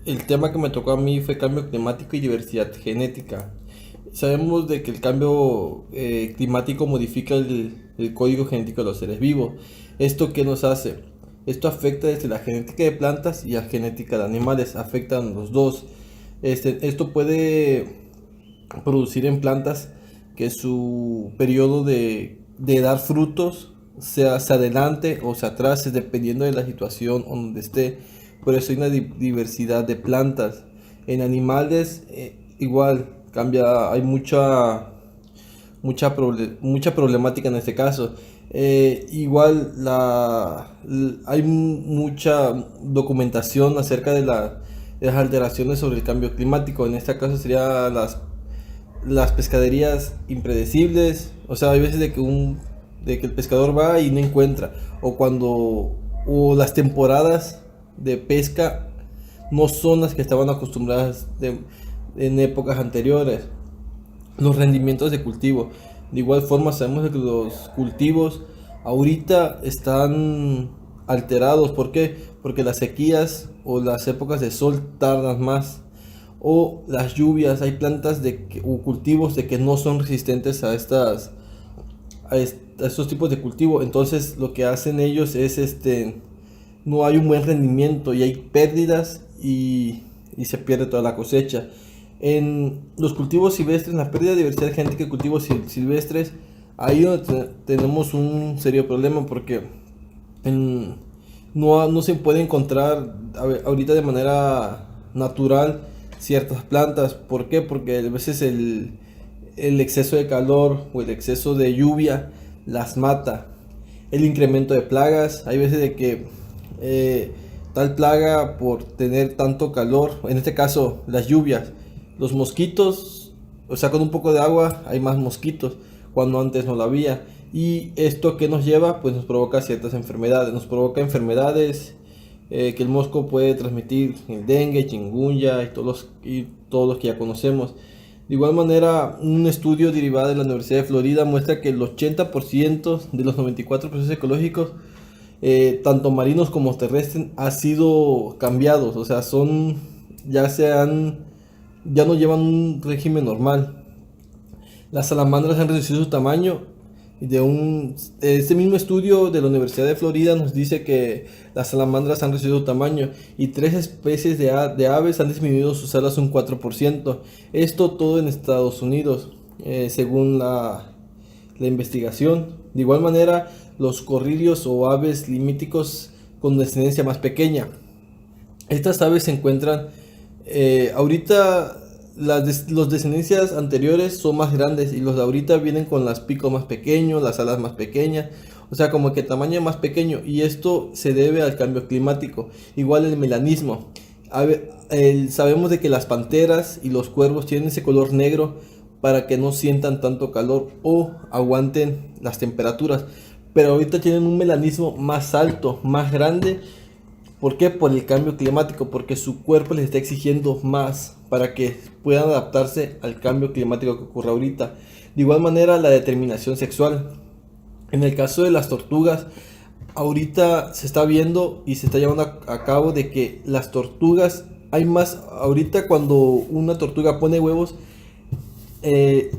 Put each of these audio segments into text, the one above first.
el tema que me tocó a mí fue cambio climático y diversidad genética. Sabemos de que el cambio climático modifica el código genético de los seres vivos. ¿Esto qué nos hace? Esto afecta desde la genética de plantas y la genética de animales, afectan los dos. Esto puede producir en plantas que su periodo de dar frutos se adelante o se atrase dependiendo de la situación donde esté. Por eso hay una diversidad de plantas. En animales igual cambia, hay mucha problemática en este caso. Igual hay mucha documentación acerca de las alteraciones sobre el cambio climático. En este caso sería las pescaderías impredecibles. O sea, hay veces de que el pescador va y no encuentra. O las temporadas de pesca no son las que estaban acostumbradas en épocas anteriores. Los rendimientos de cultivo. De igual forma sabemos que los cultivos ahorita están alterados. ¿Por qué? Porque las sequías o las épocas de sol tardan más. O las lluvias, hay plantas o cultivos de que no son resistentes a estos tipos de cultivo. Entonces lo que hacen ellos es no hay un buen rendimiento y hay pérdidas y se pierde toda la cosecha. En los cultivos silvestres, en la pérdida de diversidad genética de cultivos silvestres, ahí donde tenemos un serio problema porque en- no se puede encontrar ahorita de manera natural ciertas plantas. ¿Por qué? Porque a veces el exceso de calor o el exceso de lluvia las mata. El incremento de plagas, hay veces de que eh, tal plaga por tener tanto calor, en este caso las lluvias, los mosquitos, o sea, con un poco de agua hay más mosquitos cuando antes no lo había. Y esto que nos lleva, pues nos provoca ciertas enfermedades, que el mosco puede transmitir el dengue, chikungunya y todos los que ya conocemos. De igual manera, un estudio derivado de la Universidad de Florida muestra que el 80% de los 94 procesos ecológicos, tanto marinos como terrestres, han sido cambiados. O sea, ya se han, ya no llevan un régimen normal. Las salamandras han reducido su tamaño. Este mismo estudio de la Universidad de Florida nos dice que las salamandras han reducido su tamaño y tres especies de aves han disminuido sus alas un 4%. Esto todo en Estados Unidos, según la investigación. De igual manera, los corrillos o aves limíticos con descendencia más pequeña. Estas aves se encuentran ahorita, los descendencias anteriores son más grandes y los de ahorita vienen con los picos más pequeños, las alas más pequeñas, o sea, como que tamaño más pequeño, y esto se debe al cambio climático. Igual el melanismo. Sabemos de que las panteras y los cuervos tienen ese color negro para que no sientan tanto calor o aguanten las temperaturas, pero ahorita tienen un melanismo más alto, más grande. ¿Por qué? Por el cambio climático, porque su cuerpo les está exigiendo más para que puedan adaptarse al cambio climático que ocurre ahorita. De igual manera, la determinación sexual. En el caso de las tortugas, ahorita se está viendo y se está llevando a cabo de que las tortugas, hay más, ahorita cuando una tortuga pone huevos,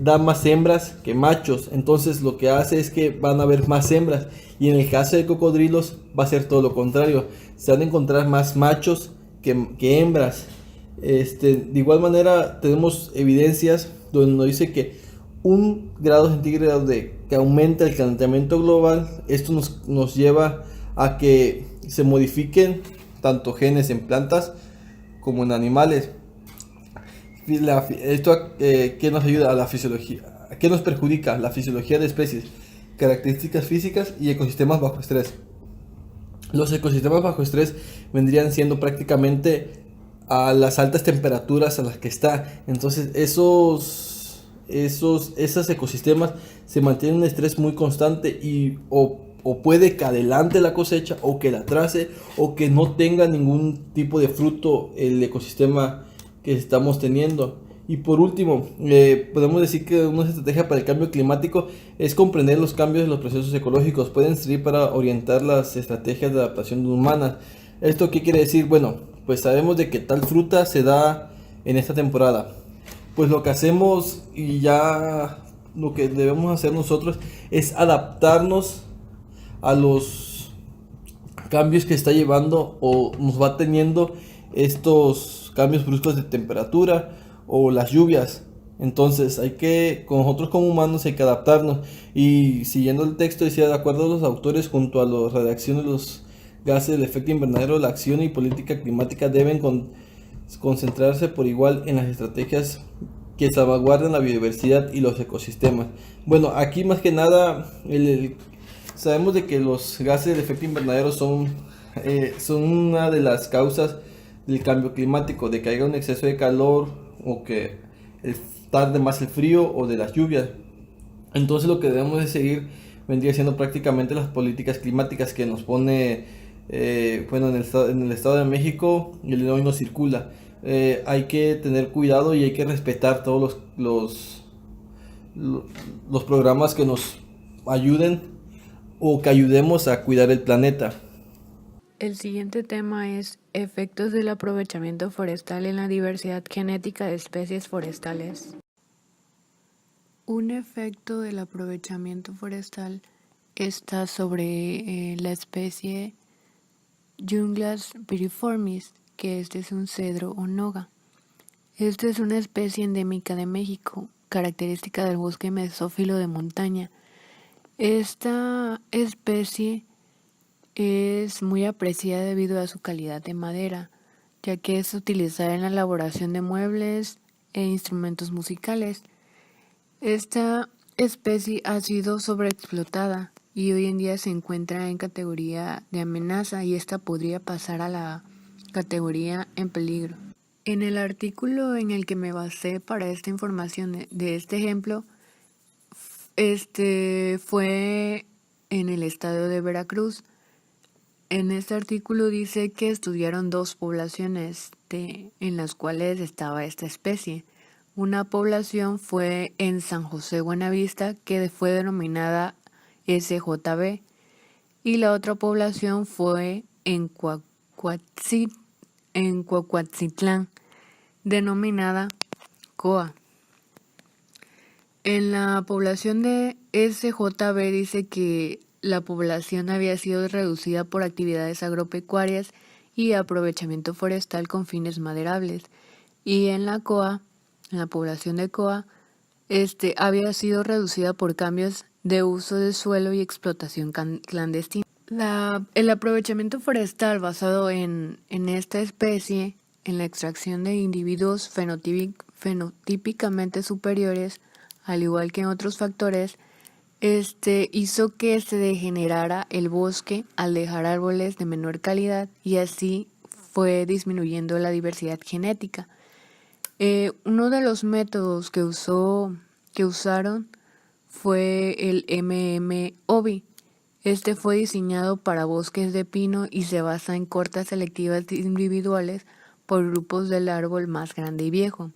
da más hembras que machos. Entonces lo que hace es que van a haber más hembras. Y en el caso de cocodrilos va a ser todo lo contrario. Se van a encontrar más machos que hembras. De igual manera tenemos evidencias donde nos dice que 1 grado centígrado que aumenta el calentamiento global, esto nos lleva a que se modifiquen tanto genes en plantas como en animales. Esto ¿qué nos ayuda a la fisiología? ¿Qué nos perjudica? La fisiología de especies, características físicas y ecosistemas bajo estrés. Los ecosistemas bajo estrés vendrían siendo prácticamente a las altas temperaturas a las que está. Entonces esos ecosistemas se mantienen en un estrés muy constante y o puede que adelante la cosecha o que la atrase o que no tenga ningún tipo de fruto el ecosistema que estamos teniendo. Y por último, podemos decir que una estrategia para el cambio climático es comprender los cambios de los procesos ecológicos. Pueden servir para orientar las estrategias de adaptación humanas. ¿Esto qué quiere decir? Bueno, pues sabemos de que tal fruta se da en esta temporada. Pues lo que hacemos y ya lo que debemos hacer nosotros es adaptarnos a los cambios que está llevando o nos va teniendo estos cambios bruscos de temperatura o las lluvias. Entonces hay que, con nosotros como humanos hay que adaptarnos. Y siguiendo el texto decía, de acuerdo a los autores, junto a la redacción de los gases del efecto invernadero, la acción y política climática deben concentrarse por igual en las estrategias que salvaguarden la biodiversidad y los ecosistemas. Bueno, aquí más que nada sabemos de que los gases de efecto invernadero son una de las causas del cambio climático, de que haya un exceso de calor o que tarde más el frío o de las lluvias. Entonces lo que debemos de seguir vendría siendo prácticamente las políticas climáticas que nos pone, bueno, en el Estado de México y el hoy no circula. Hay que tener cuidado y hay que respetar todos lo- los programas que nos ayuden o que ayudemos a cuidar el planeta. El siguiente tema es efectos del aprovechamiento forestal en la diversidad genética de especies forestales. Un efecto del aprovechamiento forestal está sobre la especie Junglas piriformis, que este es un cedro o noga. Esta es una especie endémica de México, característica del bosque mesófilo de montaña. Esta especie es muy apreciada debido a su calidad de madera, ya que es utilizada en la elaboración de muebles e instrumentos musicales. Esta especie ha sido sobreexplotada y hoy en día se encuentra en categoría de amenaza y esta podría pasar a la categoría en peligro. En el artículo en el que me basé para esta información de este ejemplo, fue en el estado de Veracruz. En este artículo dice que estudiaron dos poblaciones en las cuales estaba esta especie. Una población fue en San José Buenavista, que fue denominada SJB, y la otra población fue en Cuacuatzitlán, denominada COA. En la población de SJB dice que la población había sido reducida por actividades agropecuarias y aprovechamiento forestal con fines maderables. Y en la COA, en la población de COA, había sido reducida por cambios de uso de suelo y explotación clandestina. El aprovechamiento forestal basado en esta especie, en la extracción de individuos fenotípicamente superiores, al igual que en otros factores, hizo que se degenerara el bosque al dejar árboles de menor calidad y así fue disminuyendo la diversidad genética. Uno de los métodos que usaron fue el MMOBI. Este fue diseñado para bosques de pino y se basa en cortas selectivas individuales por grupos del árbol más grande y viejo.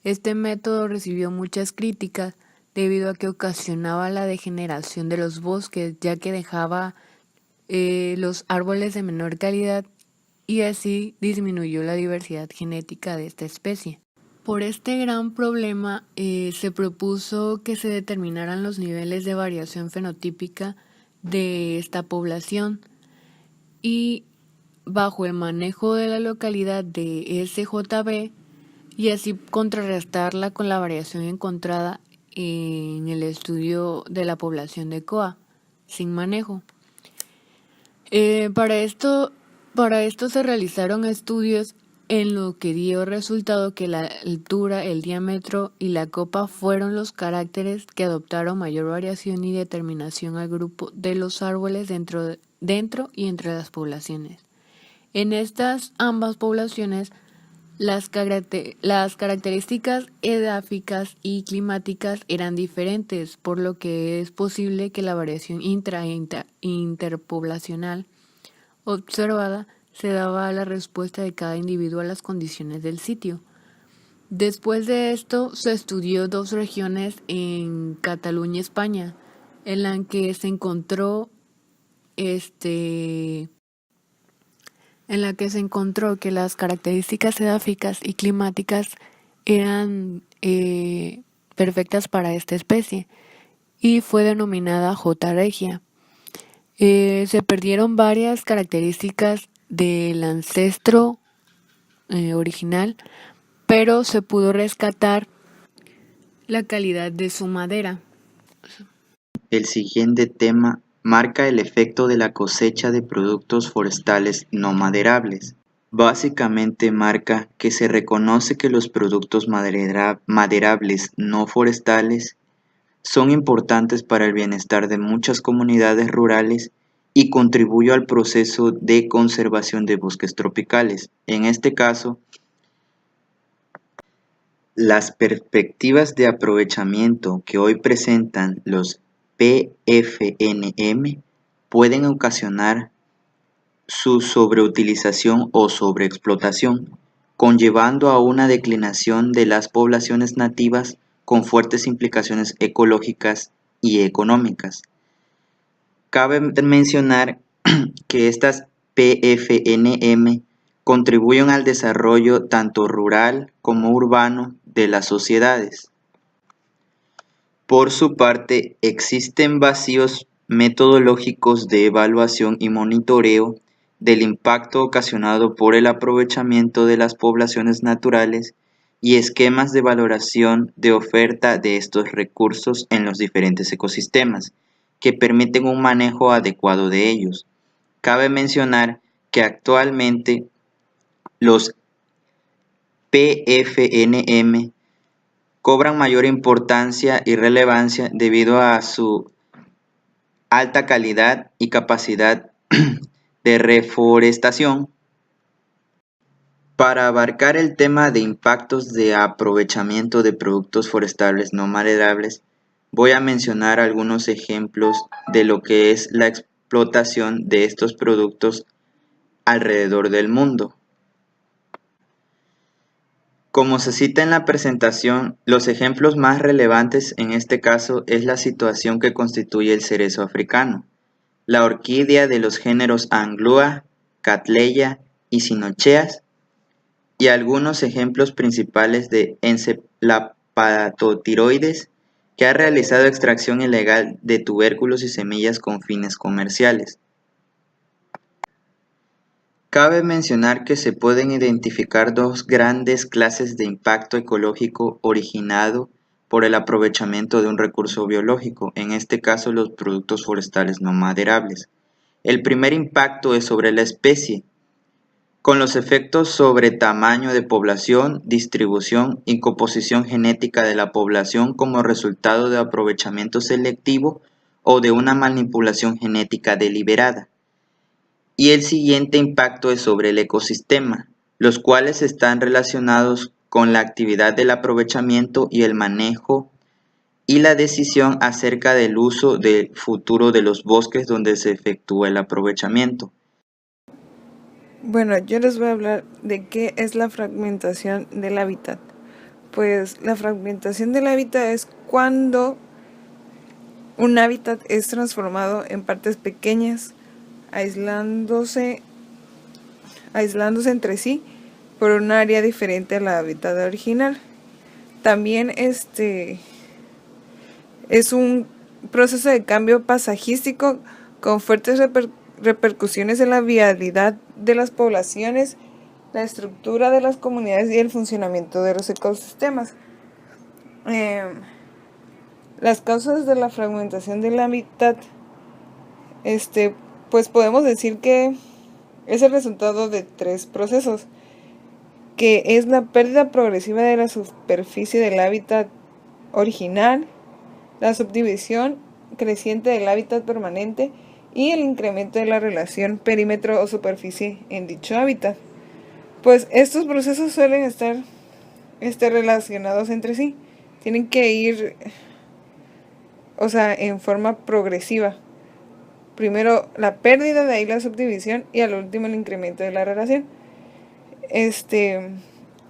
Este método recibió muchas críticas debido a que ocasionaba la degeneración de los bosques, ya que dejaba los árboles de menor calidad y así disminuyó la diversidad genética de esta especie. Por este gran problema se propuso que se determinaran los niveles de variación fenotípica de esta población y bajo el manejo de la localidad de SJB y así contrarrestarla con la variación encontrada en el estudio de la población de COA sin manejo. Para esto se realizaron estudios en lo que dio resultado que la altura, el diámetro y la copa fueron los caracteres que adoptaron mayor variación y determinación al grupo de los árboles dentro y entre las poblaciones. En estas ambas poblaciones, las características edáficas y climáticas eran diferentes, por lo que es posible que la variación interpoblacional observada se daba a la respuesta de cada individuo a las condiciones del sitio. Después de esto, se estudió dos regiones en Cataluña, España, en la que se encontró en la que se encontró que las características edáficas y climáticas eran perfectas para esta especie y fue denominada J. regia. Se perdieron varias características del ancestro original, pero se pudo rescatar la calidad de su madera. El siguiente tema marca el efecto de la cosecha de productos forestales no maderables. Básicamente marca que se reconoce que los productos maderables no forestales son importantes para el bienestar de muchas comunidades rurales y contribuye al proceso de conservación de bosques tropicales. En este caso, las perspectivas de aprovechamiento que hoy presentan los PFNM pueden ocasionar su sobreutilización o sobreexplotación, conllevando a una declinación de las poblaciones nativas con fuertes implicaciones ecológicas y económicas. Cabe mencionar que estas PFNM contribuyen al desarrollo tanto rural como urbano de las sociedades. Por su parte, existen vacíos metodológicos de evaluación y monitoreo del impacto ocasionado por el aprovechamiento de las poblaciones naturales y esquemas de valoración de oferta de estos recursos en los diferentes ecosistemas, que permiten un manejo adecuado de ellos. Cabe mencionar que actualmente los PFNM cobran mayor importancia y relevancia debido a su alta calidad y capacidad de reforestación. Para abarcar el tema de impactos de aprovechamiento de productos forestales no maderables, voy a mencionar algunos ejemplos de lo que es la explotación de estos productos alrededor del mundo. Como se cita en la presentación, los ejemplos más relevantes en este caso es la situación que constituye el cerezo africano, la orquídea de los géneros Anglua, Cattleya y Cinocheas, y algunos ejemplos principales de Encephalopatiroides, que ha realizado extracción ilegal de tubérculos y semillas con fines comerciales. Cabe mencionar que se pueden identificar dos grandes clases de impacto ecológico originado por el aprovechamiento de un recurso biológico, en este caso los productos forestales no maderables. El primer impacto es sobre la especie, con los efectos sobre tamaño de población, distribución y composición genética de la población como resultado de aprovechamiento selectivo o de una manipulación genética deliberada. Y el siguiente impacto es sobre el ecosistema, los cuales están relacionados con la actividad del aprovechamiento y el manejo y la decisión acerca del uso del futuro de los bosques donde se efectúa el aprovechamiento. Bueno, yo les voy a hablar de qué es la fragmentación del hábitat. Pues la fragmentación del hábitat es cuando un hábitat es transformado en partes pequeñas, aislándose entre sí por un área diferente a la hábitat original. También es un proceso de cambio paisajístico con fuertes repercusiones en la viabilidad de las poblaciones, la estructura de las comunidades y el funcionamiento de los ecosistemas. Las causas de la fragmentación del hábitat, pues podemos decir que es el resultado de tres procesos, que es la pérdida progresiva de la superficie del hábitat original, la subdivisión creciente del hábitat permanente y el incremento de la relación perímetro o superficie en dicho hábitat. Pues estos procesos suelen estar relacionados entre sí, tienen que ir, en forma progresiva. Primero la pérdida, de ahí la subdivisión y al último el incremento de la relación.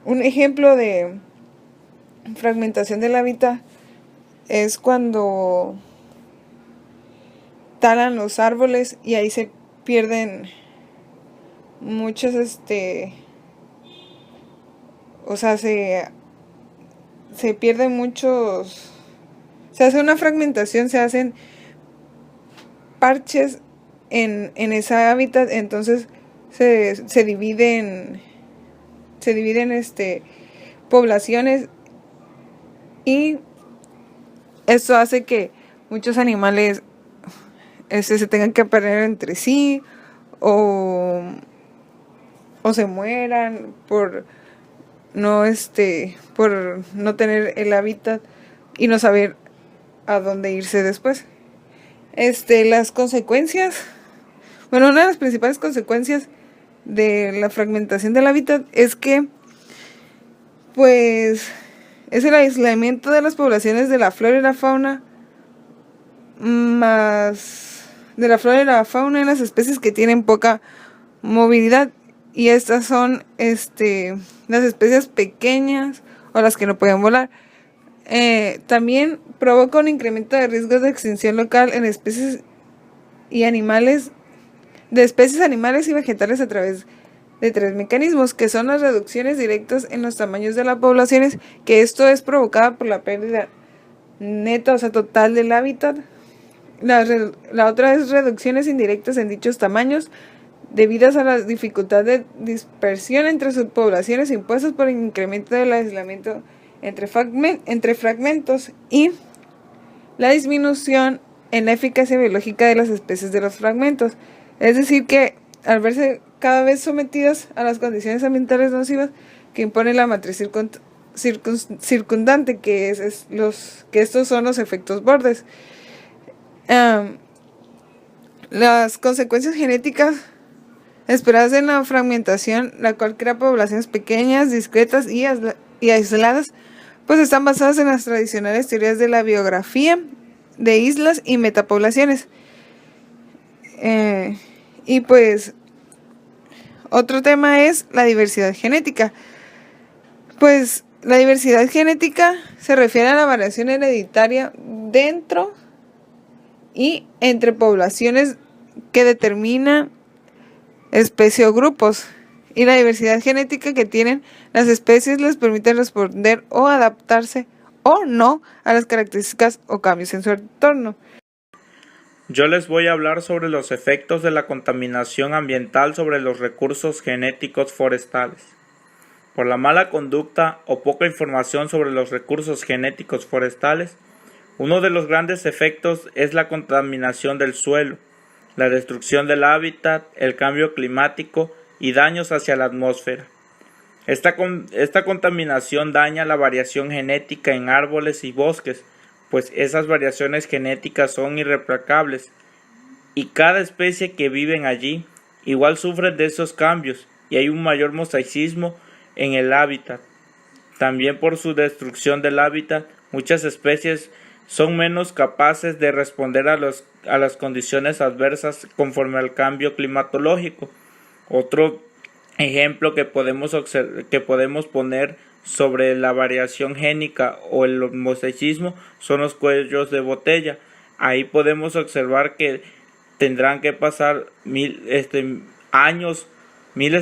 Un ejemplo de fragmentación del hábitat es cuando talan los árboles y ahí se pierden muchos, o sea, se pierden muchos, se hace una fragmentación, se hacen parches en ese hábitat, entonces se dividen poblaciones, y esto hace que muchos animales se tengan que pelear entre sí o se mueran por no tener el hábitat y no saber a dónde irse después. Las consecuencias, bueno, una de las principales consecuencias de la fragmentación del hábitat es que, pues, es el aislamiento de las poblaciones de la flora y la fauna, más de la flora y la fauna en las especies que tienen poca movilidad, y estas son las especies pequeñas o las que no pueden volar. También provoca un incremento de riesgos de extinción local en especies y animales, animales y vegetales, a través de 3 mecanismos, que son las reducciones directas en los tamaños de las poblaciones, que esto es provocada por la pérdida neta, o sea, total del hábitat. La otra es reducciones indirectas en dichos tamaños, debidas a la dificultad de dispersión entre subpoblaciones impuestas por el incremento del aislamiento entre fragmentos, y la disminución en la eficacia biológica de las especies de los fragmentos. Es decir, que al verse cada vez sometidas a las condiciones ambientales nocivas que impone la matriz circundante, que estos son los efectos bordes. Las consecuencias genéticas esperadas en la fragmentación, la cual crea poblaciones pequeñas, discretas y aisladas, pues están basadas en las tradicionales teorías de la biografía de islas y metapoblaciones. Y pues otro tema es la diversidad genética. Pues la diversidad genética se refiere a la variación hereditaria dentro y entre poblaciones que determina especie o grupos, y la diversidad genética que tienen las especies les permite responder o adaptarse o no a las características o cambios en su entorno. Yo les voy a hablar sobre los efectos de la contaminación ambiental sobre los recursos genéticos forestales. Por la mala conducta o poca información sobre los recursos genéticos forestales, uno de los grandes efectos es la contaminación del suelo, la destrucción del hábitat, el cambio climático y daños hacia la atmósfera. Esta contaminación daña la variación genética en árboles y bosques, pues esas variaciones genéticas son irreplacables y cada especie que vive allí igual sufre de esos cambios, y hay un mayor mosaicismo en el hábitat. También por su destrucción del hábitat, muchas especies son menos capaces de responder a las condiciones adversas conforme al cambio climatológico. Otro ejemplo que podemos poner sobre la variación génica o el mosaicismo son los cuellos de botella. Ahí podemos observar que tendrán que pasar miles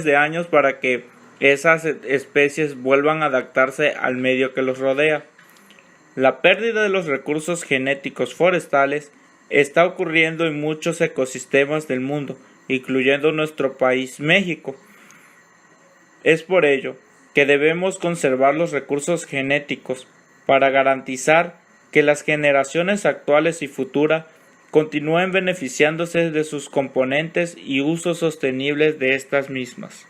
de años para que esas especies vuelvan a adaptarse al medio que los rodea. La pérdida de los recursos genéticos forestales está ocurriendo en muchos ecosistemas del mundo, incluyendo nuestro país, México. Es por ello que debemos conservar los recursos genéticos para garantizar que las generaciones actuales y futuras continúen beneficiándose de sus componentes y usos sostenibles de estas mismas.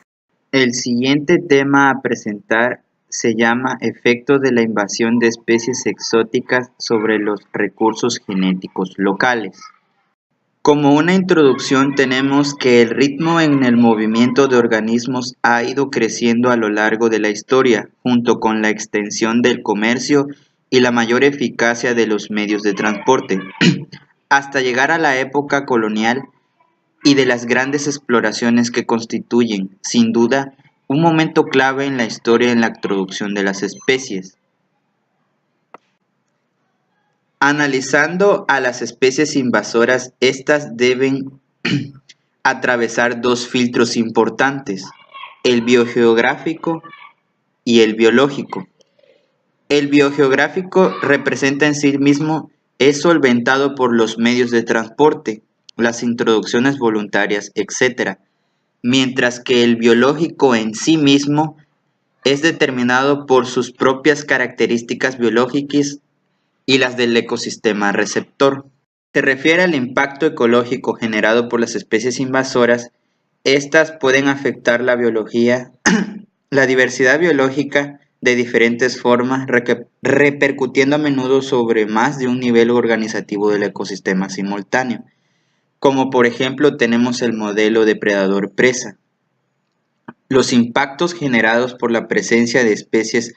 El siguiente tema a presentar se llama efectos de la invasión de especies exóticas sobre los recursos genéticos locales. Como una introducción tenemos que el ritmo en el movimiento de organismos ha ido creciendo a lo largo de la historia, junto con la extensión del comercio y la mayor eficacia de los medios de transporte, hasta llegar a la época colonial y de las grandes exploraciones que constituyen, sin duda, un momento clave en la historia en la introducción de las especies. Analizando a las especies invasoras, estas deben atravesar dos filtros importantes, el biogeográfico y el biológico. El biogeográfico representa en sí mismo, es solventado por los medios de transporte, las introducciones voluntarias, etc., mientras que el biológico en sí mismo es determinado por sus propias características biológicas y las del ecosistema receptor. Se refiere al impacto ecológico generado por las especies invasoras. Estas pueden afectar la biología, la diversidad biológica de diferentes formas, repercutiendo a menudo sobre más de un nivel organizativo del ecosistema simultáneo, como por ejemplo tenemos el modelo depredador-presa. Los impactos generados por la presencia de especies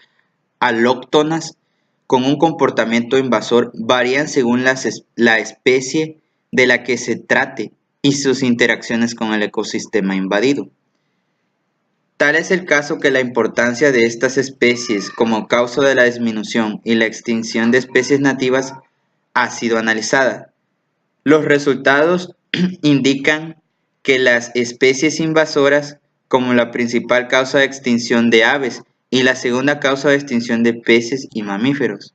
alóctonas con un comportamiento invasor varían según la especie de la que se trate y sus interacciones con el ecosistema invadido. Tal es el caso que la importancia de estas especies como causa de la disminución y la extinción de especies nativas ha sido analizada. Los resultados indican que las especies invasoras como la principal causa de extinción de aves y la segunda causa de extinción de peces y mamíferos.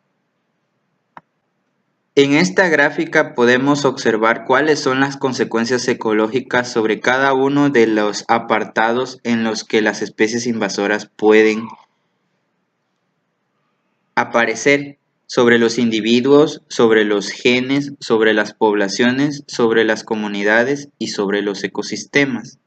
En esta gráfica podemos observar cuáles son las consecuencias ecológicas sobre cada uno de los apartados en los que las especies invasoras pueden aparecer, sobre los individuos, sobre los genes, sobre las poblaciones, sobre las comunidades y sobre los ecosistemas.